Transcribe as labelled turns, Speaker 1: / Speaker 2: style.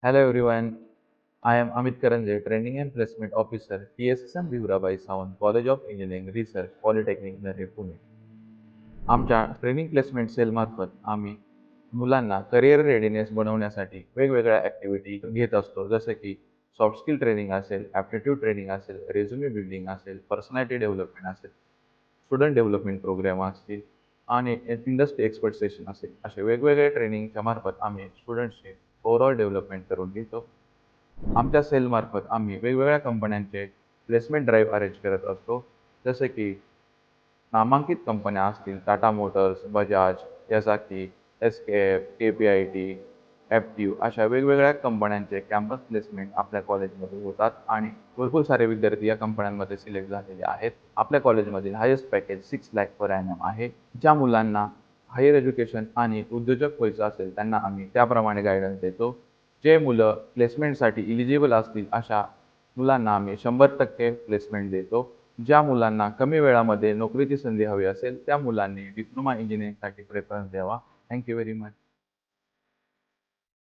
Speaker 1: Hello everyone, I am Amit Karanje, Training and Placement Officer, TSSM Bhivrabai Sawant, College of Engineering Research, Polytechnic नरे पुणे. आमच्या training placement सेलमार्फत आम्ही मुलांना career readiness बनवण्यासाठी वेगवेगळ्या activity घेत असतो. जसं की सॉफ्ट स्किल ट्रेनिंग असेल, ॲप्टिट्यूड ट्रेनिंग असेल, रेझ्युमे बिल्डिंग असेल, पर्सनॅलिटी डेव्हलपमेंट असेल, स्टुडंट डेव्हलपमेंट प्रोग्राम असतील आणि इंडस्ट्री एक्सपर्ट सेशन असेल. असे वेगवेगळे ट्रेनिंगच्या मार्फत आम्ही स्टुडंट्सचे ओव्हरऑल डेव्हलपमेंट करून घेतो. आमच्या सेलमार्फत आम्ही वेगवेगळ्या कंपन्यांचे प्लेसमेंट ड्राईव्ह अरेंज करत असतो. जसं की नामांकित कंपन्या असतील टाटा मोटर्स, बजाज, यासाकी, एस-के-एफ, के-पी-आय-टी, ॲप्टिव अशा वेगवेगळ्या कंपन्यांचे कॅम्पस प्लेसमेंट आपल्या कॉलेजमध्ये होतात आणि भरपूर सारे विद्यार्थी या कंपन्यांमध्ये सिलेक्ट झालेले आहेत. आपल्या कॉलेजमधील highest package 6 lakh per annum आहे. ज्या मुलांना हायर एज्युकेशन आणि उद्योजक व्हायचं असेल त्यांना आम्ही त्याप्रमाणे गाईडन्स देतो. जे मुलं प्लेसमेंटसाठी इलिजिबल असतील अशा मुलांना आम्ही 100% प्लेसमेंट देतो. ज्या मुलांना कमी वेळामध्ये नोकरीची संधी हवी असेल त्या मुलांनी डिप्लोमा इंजिनिअरिंगसाठी प्रेफरन्स द्यावा. Thank you very much.